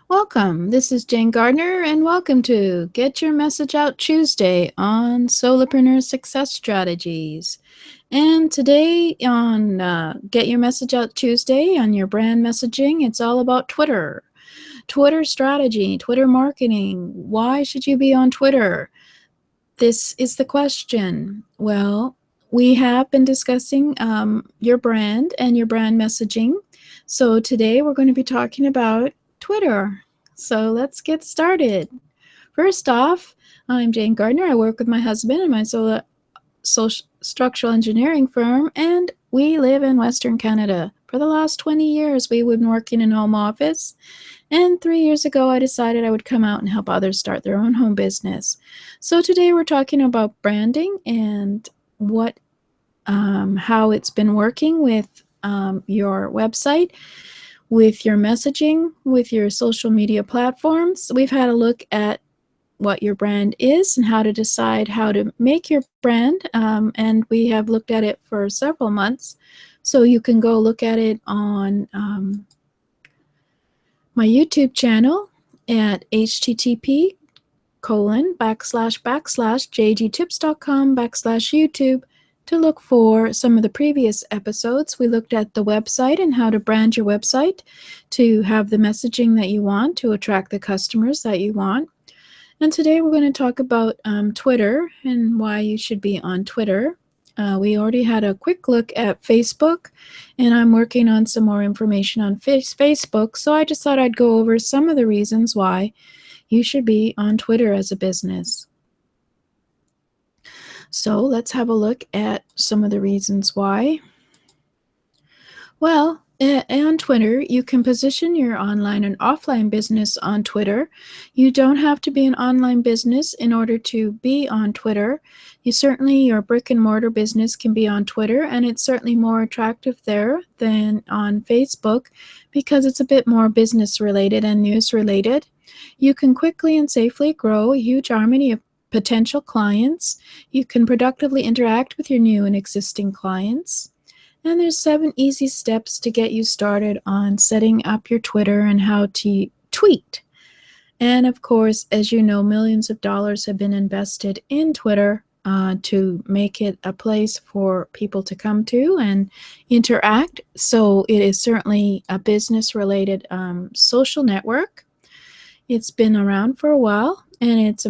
Welcome. This is Jane Gardner, and welcome to Get Your Message Out Tuesday on Solopreneur Success Strategies. And today on Get Your Message Out Tuesday on your brand messaging, it's all about Twitter. Twitter strategy, Twitter marketing. Why should you be on Twitter? This is the question. Well, we have been discussing your brand and your brand messaging. So today we're going to be talking about Twitter. So let's get started. First off, I'm Jane Gardner. I work with my husband and my structural engineering firm, and we live in Western Canada. For the last 20 years, we've been working in home office, and 3 years ago, I decided I would come out and help others start their own home business. So today we're talking about branding and how it's been working with your website, with your messaging, with your social media platforms. We've had a look at what your brand is and how to decide how to make your brand, and we have looked at it for several months. So you can go look at it on my YouTube channel at http://jgtips.com/YouTube to look for some of the previous episodes. We looked at the website and how to brand your website to have the messaging that you want to attract the customers that you want. And today we're going to talk about Twitter and why you should be on Twitter. We already had a quick look at Facebook, and I'm working on some more information on Facebook, so I just thought I'd go over some of the reasons why you should be on Twitter as a business. So let's have a look at some of the reasons why. Well, on Twitter, you can position your online and offline business on Twitter. You don't have to be an online business in order to be on Twitter. Your brick and mortar business can be on Twitter, and it's certainly more attractive there than on Facebook because it's a bit more business related and news related. You can quickly and safely grow a huge army of potential clients. You can productively interact with your new and existing clients. And there's 7 easy steps to get you started on setting up your Twitter and how to tweet. And of course, as you know, millions of dollars have been invested in Twitter to make it a place for people to come to and interact. So it is certainly a business-related social network. It's been around for a while, and it's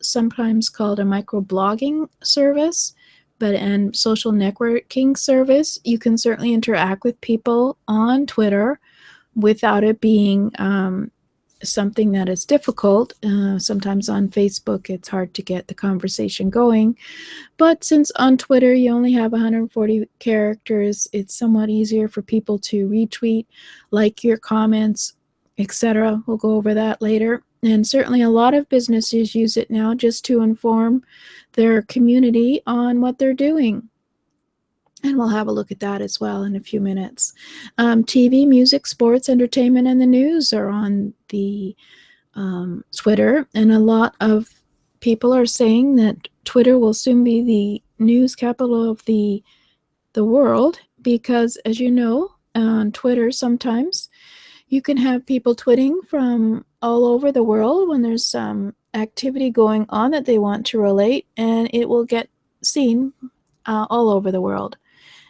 sometimes called a microblogging service. And social networking service. You can certainly interact with people on Twitter without it being something that is difficult. Sometimes on Facebook, it's hard to get the conversation going. But since on Twitter, you only have 140 characters, it's somewhat easier for people to retweet, like your comments, etc. We'll go over that later. And certainly a lot of businesses use it now just to inform their community on what they're doing. And we'll have a look at that as well in a few minutes. TV, music, sports, entertainment, and the news are on the Twitter. And a lot of people are saying that Twitter will soon be the news capital of the world because, as you know, on Twitter sometimes you can have people tweeting from all over the world when there's some activity going on that they want to relate, and it will get seen all over the world.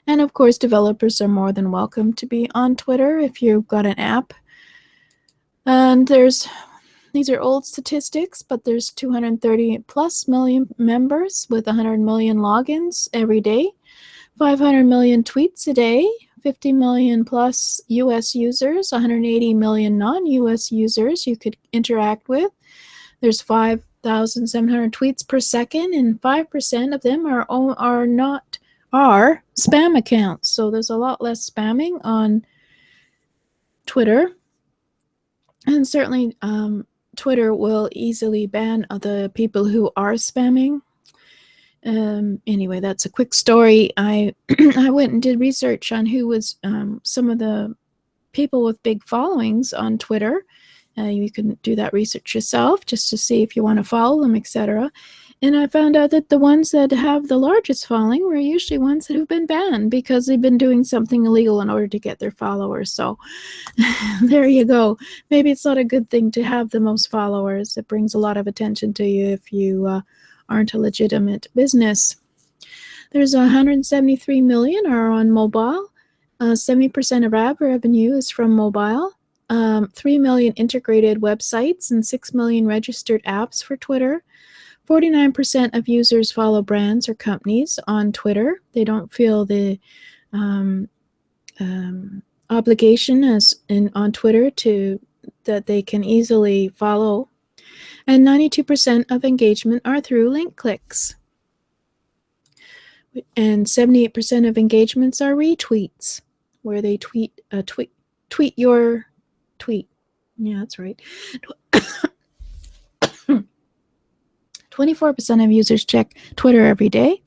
And of course, developers are more than welcome to be on Twitter if you've got an app. And these are old statistics, but there's 230 plus million members with 100 million logins every day, 500 million tweets a day, 50 million plus US users, 180 million non-US users you could interact with. There's 5,700 tweets per second, and 5% of them are spam accounts. So there's a lot less spamming on Twitter. And certainly Twitter will easily ban the people who are spamming. Anyway, that's a quick story. I went and did research on who was some of the people with big followings on Twitter. You can do that research yourself just to see if you want to follow them, etc. And I found out that the ones that have the largest following were usually ones that have been banned because they've been doing something illegal in order to get their followers. So there you go. Maybe it's not a good thing to have the most followers. It brings a lot of attention to you if you aren't a legitimate business. There's 173 million are on mobile. 70% of ad revenue is from mobile. 3 million integrated websites and 6 million registered apps for Twitter. 49% of users follow brands or companies on Twitter. They don't feel the obligation on Twitter that they can easily follow. And 92% of engagement are through link clicks. And 78% of engagements are retweets, where they tweet your tweet. Yeah, that's right. 24% of users check Twitter every day,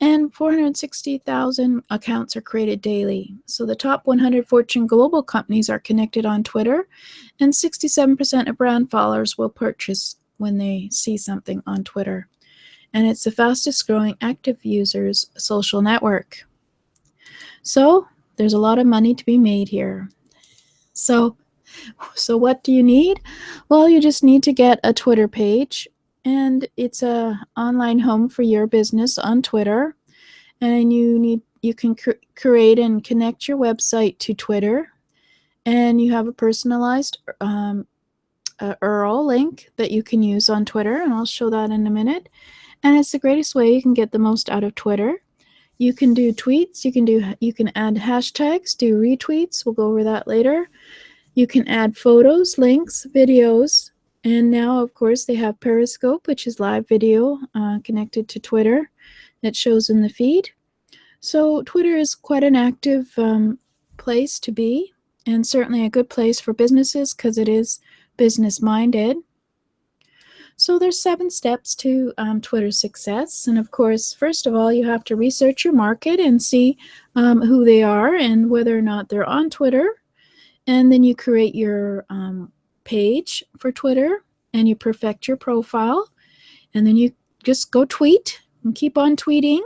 and 460,000 accounts are created daily. So the top 100 Fortune global companies are connected on Twitter, and 67% of brand followers will purchase when they see something on Twitter. And it's the fastest growing active users social network. So there's a lot of money to be made here. So what do you need? Well, you just need to get a Twitter page, and it's a online home for your business on Twitter. And you can create and connect your website to Twitter, and you have a personalized URL link that you can use on Twitter, and I'll show that in a minute. And it's the greatest way you can get the most out of Twitter. You can do tweets, you can add hashtags, do retweets, we'll go over that later. You can add photos, links, videos, and now of course they have Periscope, which is live video connected to Twitter that shows in the feed. So Twitter is quite an active place to be, and certainly a good place for businesses because it is business minded. So there's 7 steps to Twitter success. And of course, first of all, you have to research your market and see who they are and whether or not they're on Twitter. And then you create your page for Twitter, and you perfect your profile. And then you just go tweet and keep on tweeting.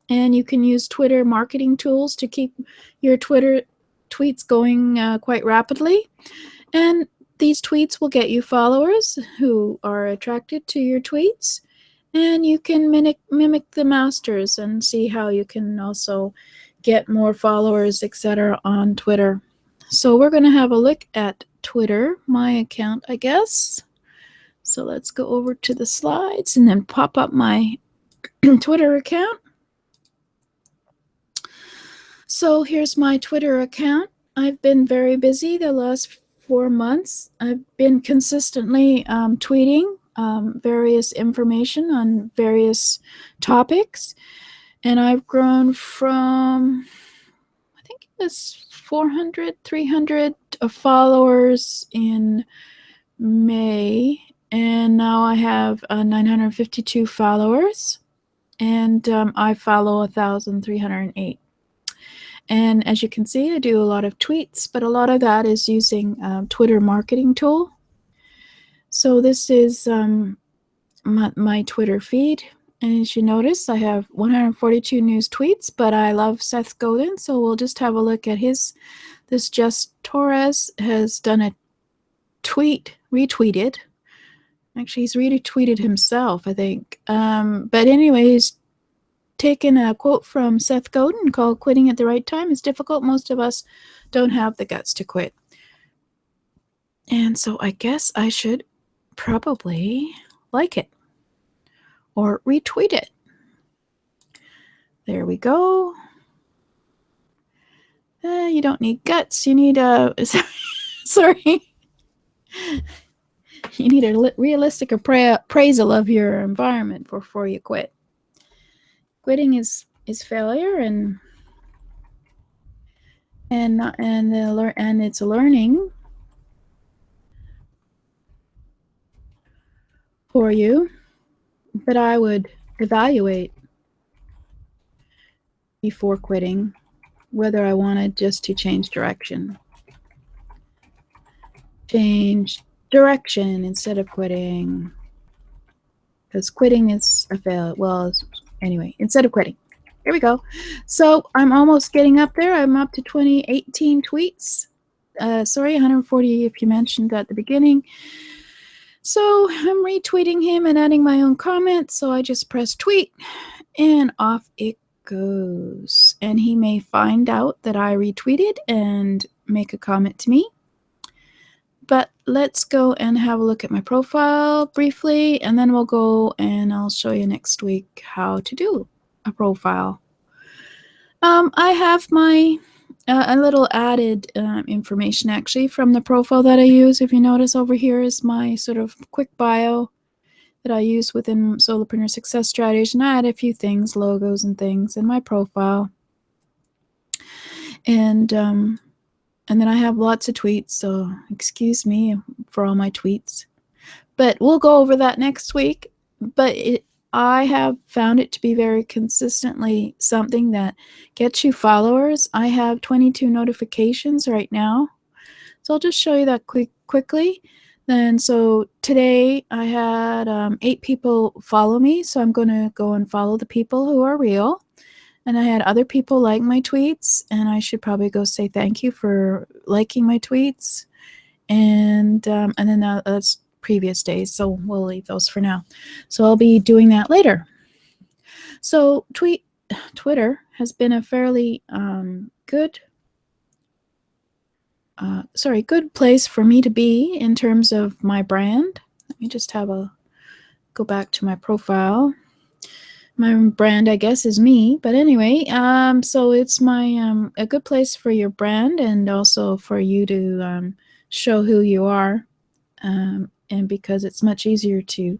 And you can use Twitter marketing tools to keep your Twitter tweets going quite rapidly. And these tweets will get you followers who are attracted to your tweets, and you can mimic the masters and see how you can also get more followers, etc. on Twitter. So we're going to have a look at Twitter, my account, I guess. So let's go over to the slides and then pop up my Twitter account. So here's my Twitter account. I've been very busy the last 4 months. I've been consistently tweeting various information on various topics, and I've grown from, I think it was 400, 300 followers in May, and now I have 952 followers, and I follow 1,308. And as you can see, I do a lot of tweets, but a lot of that is using Twitter marketing tool. So this is my Twitter feed. And as you notice, I have 142 news tweets, but I love Seth Godin, so we'll just have a look at his. This Just Torres has done a tweet, retweeted. Actually, he's retweeted himself, I think. But anyway, he's taken a quote from Seth Godin called "Quitting at the right time is difficult. Most of us don't have the guts to quit." And so I guess I should probably like it or retweet it. There we go. You don't need guts. You need a sorry. You need a realistic appraisal of your environment before you quit. Quitting is failure, and it's a learning for you. But I would evaluate before quitting whether I wanted just to change direction. Change direction instead of quitting. because quitting is a fail. Well, anyway, instead of quitting. Here we go. So I'm almost getting up there. I'm up to 2018 tweets. Sorry, 140 if you mentioned at the beginning. So I'm retweeting him and adding my own comments. So I just press tweet and off it goes. And he may find out that I retweeted and make a comment to me. But let's go and have a look at my profile briefly, and then we'll go and I'll show you next week how to do a profile. I have my a little added information actually from the profile that I use. If you notice over here is my sort of quick bio that I use within Solopreneur Success Strategies, and I add a few things, logos and things in my profile. And then I have lots of tweets, so excuse me for all my tweets. But we'll go over that next week. But I have found it to be very consistently something that gets you followers. I have 22 notifications right now. So I'll just show you that quickly. Then, so today I had 8 people follow me. So I'm going to go and follow the people who are real. And I had other people like my tweets, and I should probably go say thank you for liking my tweets. And then that's previous days, so we'll leave those for now. So I'll be doing that later. So Twitter has been a fairly good place for me to be in terms of my brand. Let me just go back to my profile. My brand, I guess, is me. But anyway, so it's my a good place for your brand and also for you to show who you are. And because it's much easier to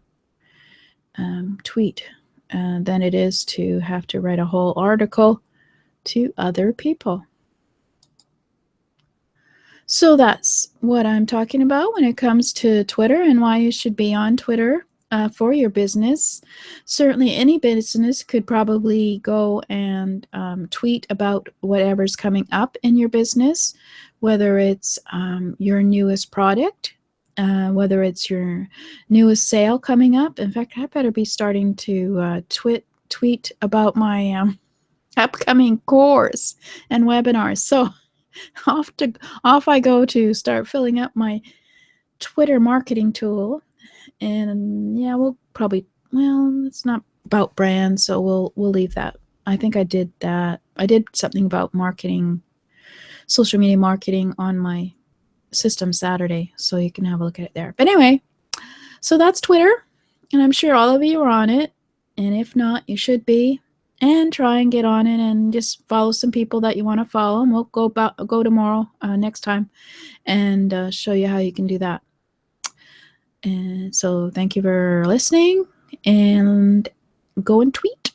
tweet than it is to have to write a whole article to other people. So that's what I'm talking about when it comes to Twitter and why you should be on Twitter. For your business. Certainly any business could probably go and tweet about whatever's coming up in your business, whether it's your newest product, whether it's your newest sale coming up. In fact, I better be starting to tweet about my upcoming course and webinars. So off I go to start filling up my Twitter marketing tool. And yeah, it's not about brand, so we'll leave that. I think I did that. I did something about marketing, social media marketing on my system Saturday, so you can have a look at it there. But anyway, so that's Twitter, and I'm sure all of you are on it, and if not, you should be, and try and get on it and just follow some people that you want to follow, and we'll go tomorrow, next time, and show you how you can do that. And so thank you for listening, and go and tweet.